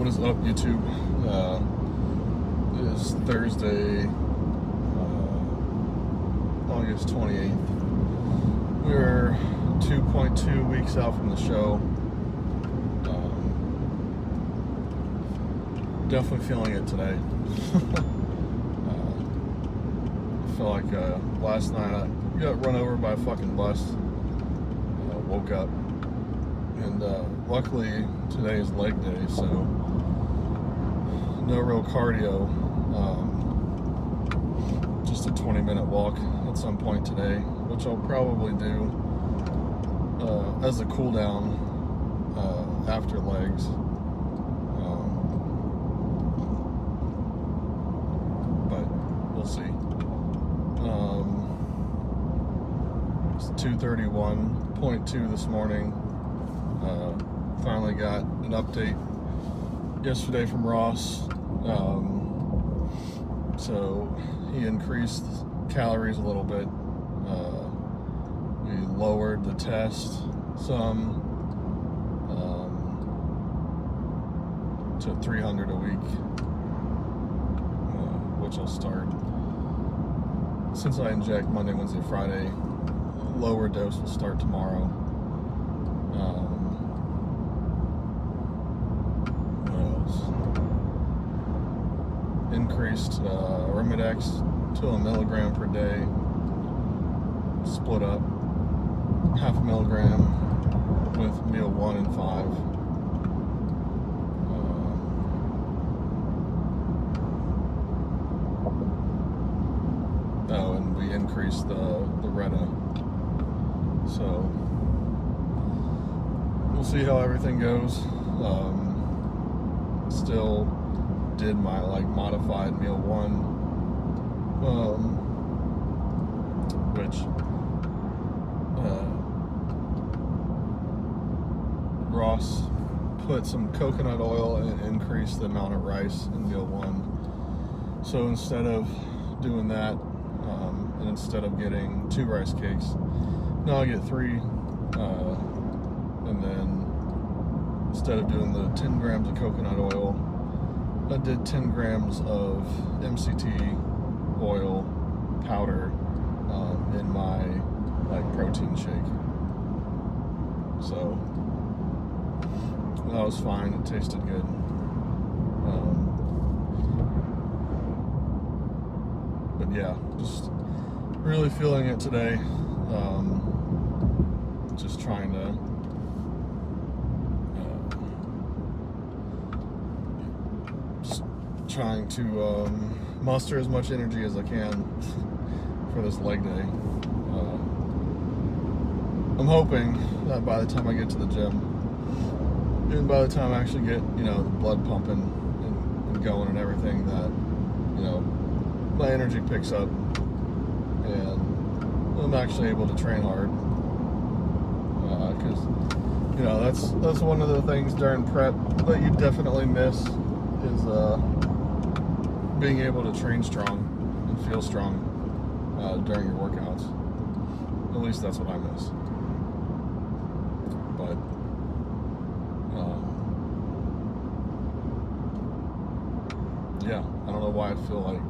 What is up, YouTube? It is Thursday, August 28th. We're 2.2 weeks out from the show. Definitely feeling it today. I feel like last night I got run over by a fucking bus. Woke up. And luckily today is leg day, so no real cardio. Just a 20-minute walk at some point today, which I'll probably do as a cool down after legs. But we'll see. It's 2:31.2 this morning. Finally got an update yesterday from Ross. So he increased calories a little bit. We lowered the test some to 300 a week, which I'll start. Since I inject Monday, Wednesday, Friday, lower dose will start tomorrow. Increased Arimidex to 1 milligram per day, split up half a milligram with meal 1 and 5. Oh, and we increased the Retta. So we'll see how everything goes. Still did my modified meal 1, which Ross put some coconut oil and increased the amount of rice in meal 1. So instead of doing that, and instead of getting 2 rice cakes, now I get 3, and then instead of doing the 10 grams of coconut oil, I did 10 grams of MCT oil powder in my protein shake. So that was fine. It tasted good. But yeah, just really feeling it today. Just trying to muster as much energy as I can for this leg day. I'm hoping that by the time I get to the gym, even by the time I actually get, the blood pumping and going and everything, that, my energy picks up and I'm actually able to train hard. Because, that's one of the things during prep that you definitely miss is being able to train strong and feel strong during your workouts. At least that's what I miss. But yeah, I don't know why I feel like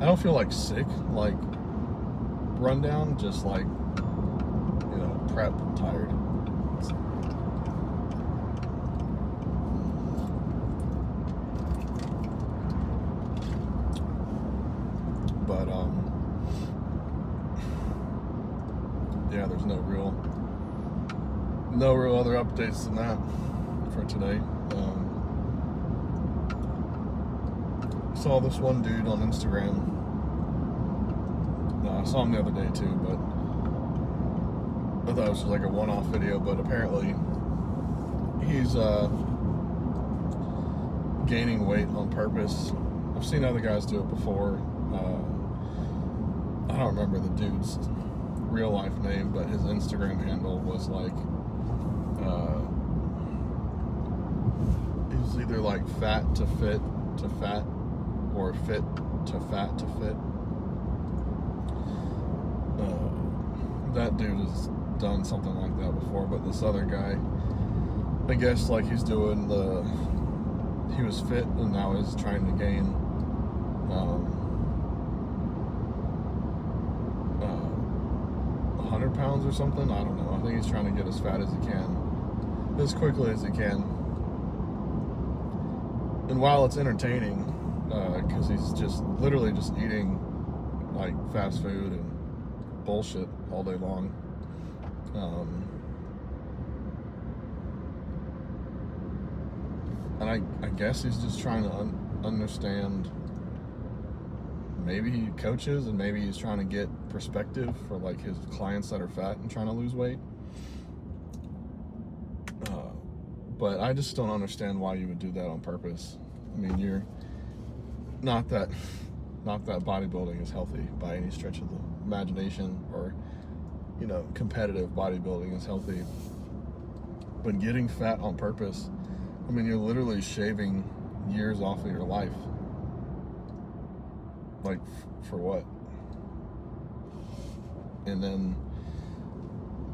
I don't feel like sick, like run down, just prep tired. But yeah, there's no real other updates than that for today. Saw this one dude on Instagram. I saw him the other day too, but I thought it was just like a one-off video. But apparently, he's gaining weight on purpose. I've seen other guys do it before. I don't remember the dude's real life name, but his Instagram handle was it was either fat to fit to fat, or fit to fat to fit. That dude has done something like that before, but this other guy I guess like he's doing he was fit and now he's trying to gain 100 pounds or something. I don't know. I think he's trying to get as fat as he can, as quickly as he can. And while it's entertaining, because he's just literally just eating like fast food and bullshit all day long. And I guess he's just trying to understand. Maybe he coaches and maybe he's trying to get perspective for like his clients that are fat and trying to lose weight. But I just don't understand why you would do that on purpose. I mean, you're not that bodybuilding is healthy by any stretch of the imagination, or competitive bodybuilding is healthy. But getting fat on purpose, I mean, you're literally shaving years off of your life. Like, for what? And then,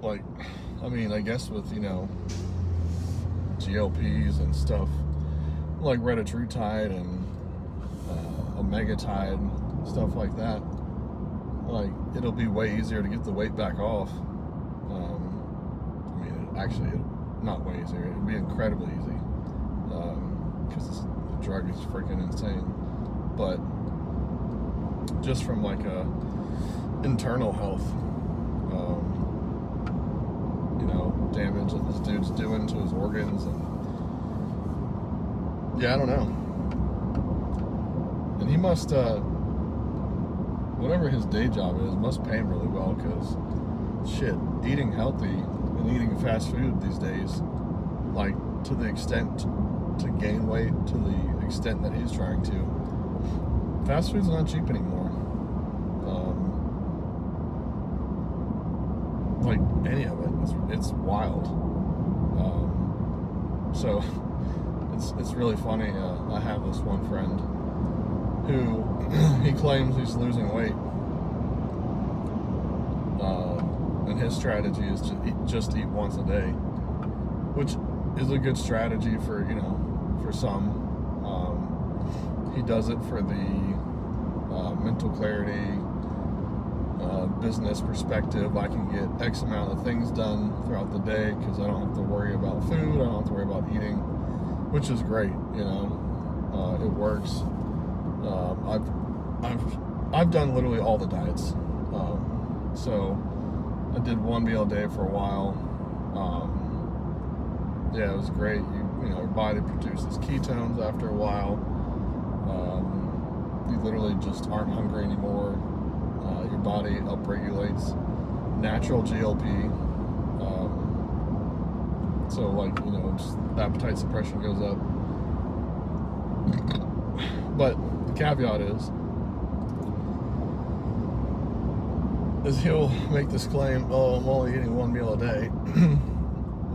like, I mean, I guess with, GLPs and stuff, like retatrutide and omegatide, stuff like that, like, it'll be way easier to get the weight back off. I mean, not way easier. It'd be incredibly easy, because the drug is freaking insane. But just from like a internal health, damage that this dude's doing to his organs, and I don't know. And he must, whatever his day job is, must pay him really well, because shit, eating healthy and eating fast food these days, like to the extent to gain weight, to the extent that he's trying to, fast food's not cheap anymore. Like any of it, it's wild. So it's really funny. I have this one friend who he claims he's losing weight, and his strategy is to just eat once a day, which is a good strategy for some. He does it for the mental clarity, business perspective. I can get X amount of things done throughout the day because I don't have to worry about food. I don't have to worry about eating, which is great. It works. I've done literally all the diets. So I did one meal a day for a while. It was great. Your body produces ketones after a while. You literally just aren't hungry anymore. Your body upregulates natural GLP. So like, just appetite suppression goes up. But the caveat is he'll make this claim, oh, I'm only eating one meal a day.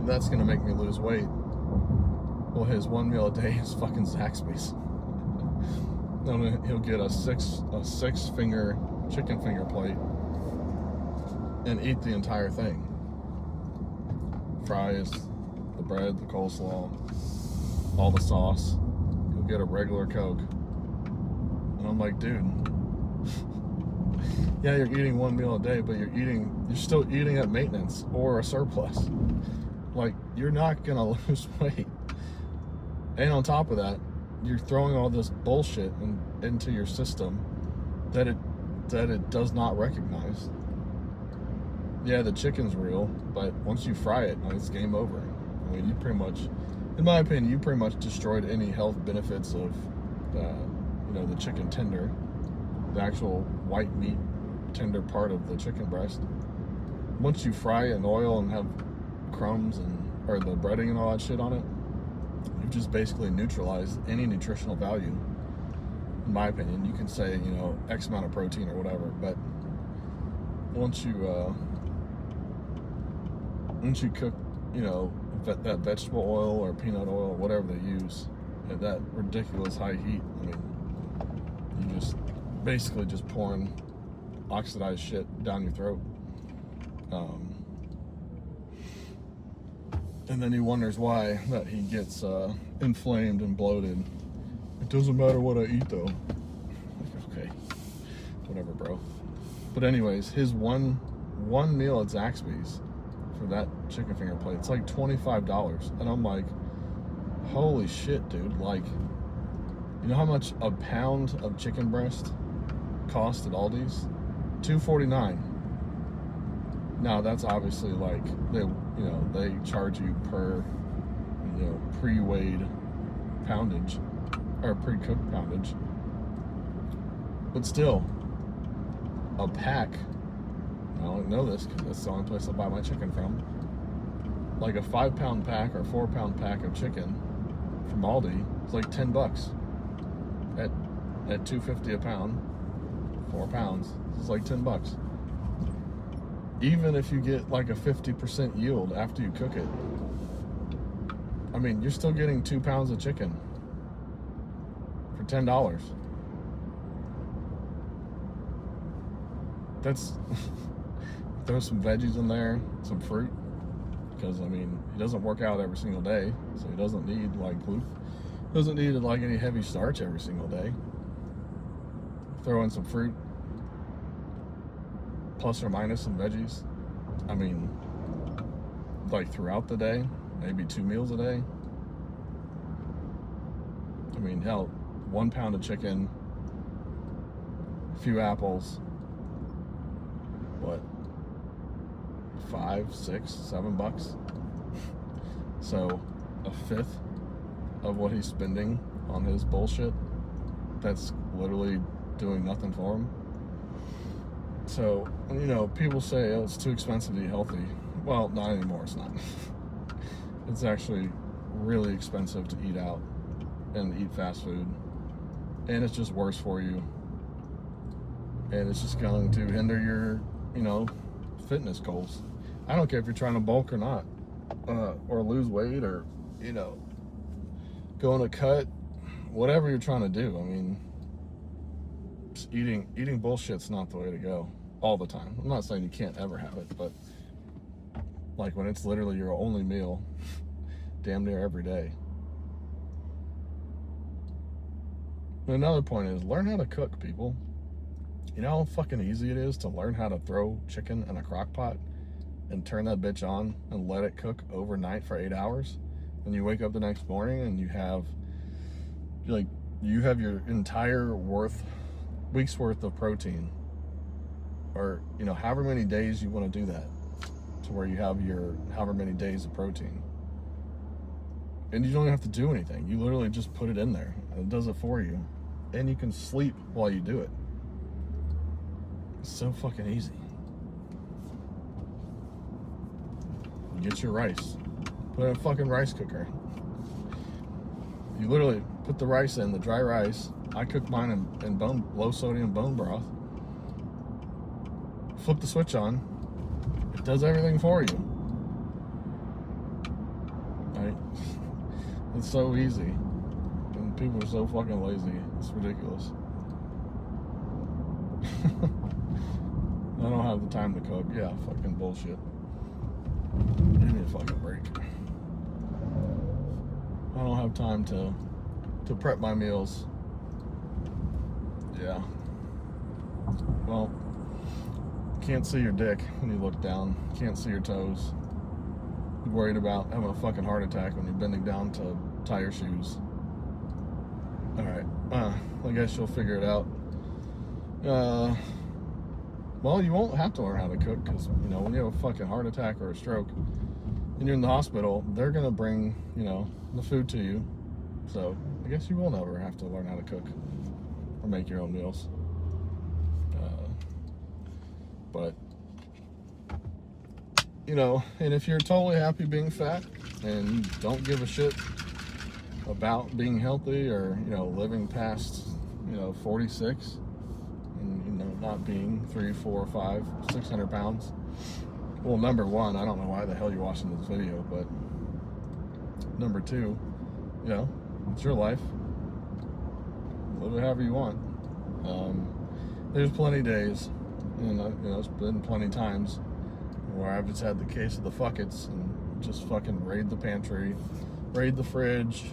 That's going to make me lose weight. Well, his one meal a day is fucking Zaxby's. He'll get a six finger chicken finger plate and eat the entire thing. Fries, the bread, the coleslaw, all the sauce. He'll get a regular Coke. And I'm like, dude, yeah, you're eating one meal a day, but you're still eating at maintenance or a surplus. Like, you're not gonna lose weight. And on top of that, you're throwing all this bullshit into your system that it does not recognize. Yeah, the chicken's real, but once you fry it, it's game over. I mean, you pretty much, in my opinion, you pretty much destroyed any health benefits of, the chicken tender, the actual white meat tender part of the chicken breast. Once you fry it in oil and have crumbs or the breading and all that shit on it, you've just basically neutralized any nutritional value. In my opinion, you can say, X amount of protein or whatever, but once you cook, that vegetable oil or peanut oil, whatever they use, at that ridiculous high heat, I mean, you just basically just pouring oxidized shit down your throat. And then he wonders why that he gets inflamed and bloated. It doesn't matter what I eat though. Okay, whatever, bro. But anyways, his one meal at Zaxby's for that chicken finger plate, it's like $25. And I'm like, holy shit, dude. Like, you know how much a pound of chicken breast cost at Aldi's? $2.49. Now that's obviously like they charge you per pre-weighed poundage or pre-cooked poundage, but still a pack. I don't know this because that's the only place I buy my chicken from. Like a 5-pound pack or 4-pound pack of chicken from Aldi is like $10 at $2.50 a pound. 4 pounds is like $10. Even if you get like a 50% yield after you cook it, I mean, you're still getting 2 pounds of chicken for $10. That's throw some veggies in there, some fruit, because I mean, he doesn't work out every single day, so he doesn't need like gluten, doesn't need like any heavy starch every single day. Throw in some fruit, plus or minus some veggies. I mean, like throughout the day, maybe 2 meals a day. I mean, hell, 1 pound of chicken, a few apples, what, $5, $6, $7? So a fifth of what he's spending on his bullshit, that's literally doing nothing for him. So, people say, oh, it's too expensive to eat healthy. Well, not anymore, it's not. It's actually really expensive to eat out and eat fast food. And it's just worse for you. And it's just going to hinder your, fitness goals. I don't care if you're trying to bulk or not, or lose weight, or, go on a cut, whatever you're trying to do. I mean, eating bullshit's not the way to go all the time. I'm not saying you can't ever have it, but like when it's literally your only meal damn near every day. And another point is, learn how to cook, people. You know how fucking easy it is to learn how to throw chicken in a crock pot and turn that bitch on and let it cook overnight for 8 hours? And you wake up the next morning and you have your entire week's worth of protein, or however many days you want to do that, to where you have your however many days of protein, and you don't have to do anything. You literally just put it in there and it does it for you, and you can sleep while you do it. It's so fucking easy. You get your rice, put it in a fucking rice cooker. You literally put the rice in, the dry rice. I cook mine in low sodium bone broth. Flip the switch on. It does everything for you. Right? It's so easy. And people are so fucking lazy. It's ridiculous. I don't have the time to cook. Yeah, fucking bullshit. Give me a fucking break. I don't have time to prep my meals. Yeah. Well, can't see your dick when you look down. Can't see your toes. You're worried about having a fucking heart attack when you're bending down to tie your shoes. Alright. I guess you'll figure it out. Well, you won't have to learn how to cook, because, when you have a fucking heart attack or a stroke and you're in the hospital, they're going to bring, the food to you. So, I guess you will never have to learn how to cook or make your own meals. But, and if you're totally happy being fat and you don't give a shit about being healthy or, living past, 46 and, not being 3, 4, 5, 600 pounds. Well, number one, I don't know why the hell you're watching this video, but number two, it's your life. Live it however you want. There's plenty of days, and it's been plenty of times where I've just had the case of the fuckets and just fucking raid the pantry, raid the fridge,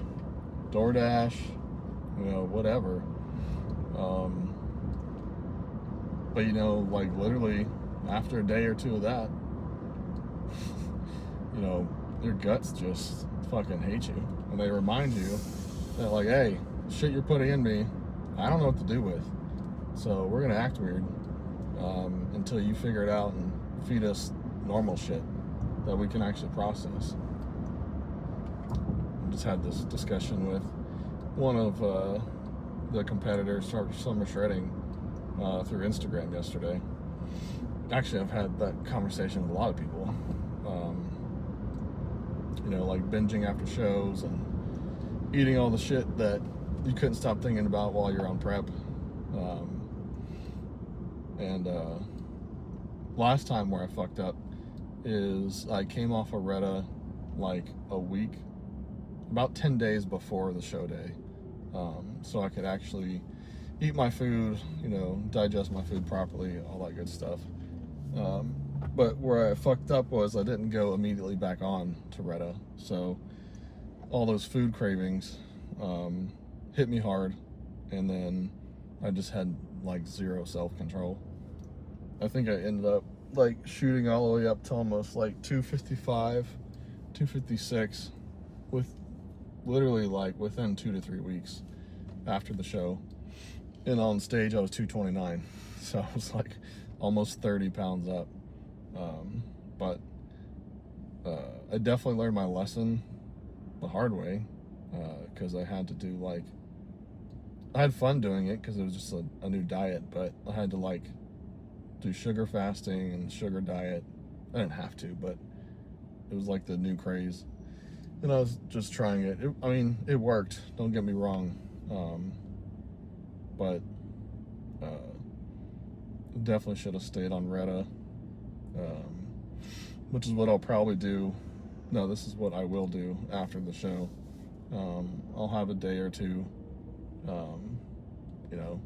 DoorDash, you know, whatever. But you know, like literally after a day or two of that, you know, your guts just fucking hate you. And they remind you that like, hey, shit you're putting in me, I don't know what to do with. So we're gonna act weird until you figure it out and feed us normal shit that we can actually process. I just had this discussion with one of the competitors for Summer Shredding through Instagram yesterday. Actually, I've had that conversation with a lot of people. You know, like binging after shows and eating all the shit that you couldn't stop thinking about while you're on prep. Last time where I fucked up is I came off of Retta like a week, about 10 days before the show day. So I could actually eat my food, you know, digest my food properly, all that good stuff. But where I fucked up was I didn't go immediately back on to Retta. So all those food cravings hit me hard, and then I just had like zero self-control. I think I ended up like shooting all the way up to almost like 255, 256 with literally like within 2 to 3 weeks after the show. And on stage I was 229. So I was like almost 30 pounds up. But I definitely learned my lesson the hard way, because I had to do like, I had fun doing it because it was just a new diet, but I had to like do sugar fasting and sugar diet. I didn't have to, but it was like the new craze, and I was just trying it. I mean, it worked, don't get me wrong, but definitely should have stayed on Retta, which is what I'll probably do. No, this is what I will do after the show. I'll have a day or two, you know,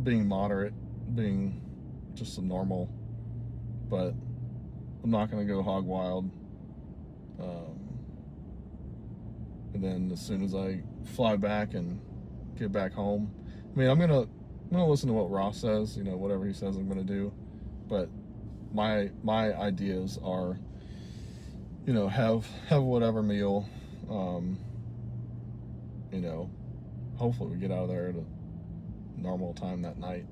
being moderate, being just a normal, but I'm not going to go hog wild. And then as soon as I fly back and get back home, I mean, I'm gonna listen to what Ross says, you know, whatever he says I'm gonna do, but my ideas are, you know, have whatever meal, you know, hopefully we get out of there at a normal time that night,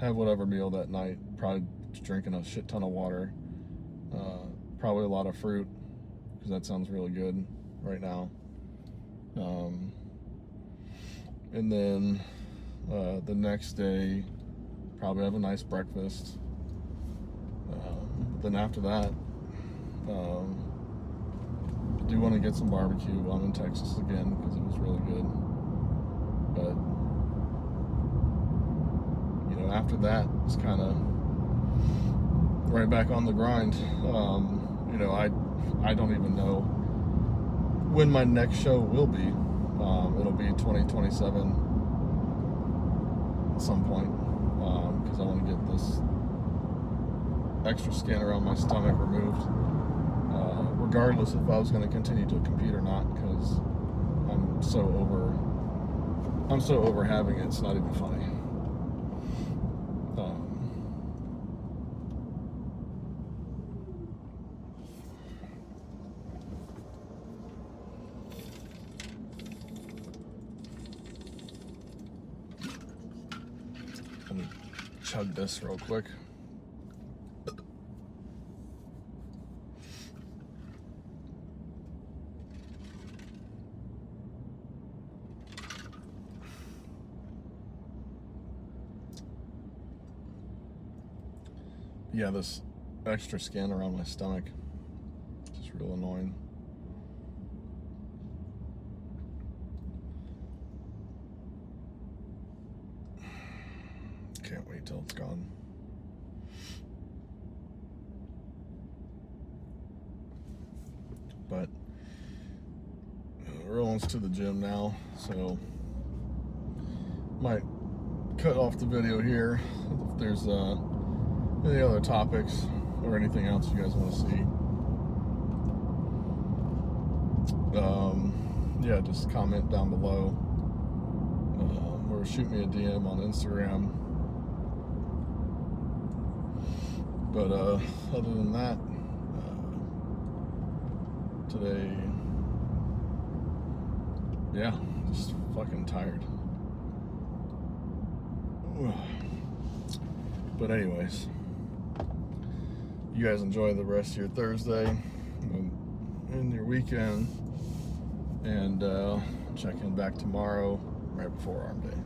have whatever meal that night, probably drinking a shit ton of water, probably a lot of fruit, because that sounds really good right now, and then the next day probably have a nice breakfast, then after that I do want to get some barbecue while I'm in Texas again, because it was really good. But you know, after that it's kind of right back on the grind. You know, I don't even know when my next show will be. It'll be 2027 at some point, because I want to get this extra skin around my stomach removed, regardless if I was going to continue to compete or not, because I'm so over having it, it's not even funny. Let me chug this real quick. Yeah, this extra skin around my stomach is just real annoying. Can't wait till it's gone. But we're almost to the gym now, so might cut off the video here. If there's any other topics, or anything else you guys want to see. Yeah, just comment down below, or shoot me a DM on Instagram. But other than that, today, yeah, just fucking tired. But anyways, you guys enjoy the rest of your Thursday and your weekend, and check in back tomorrow right before arm day.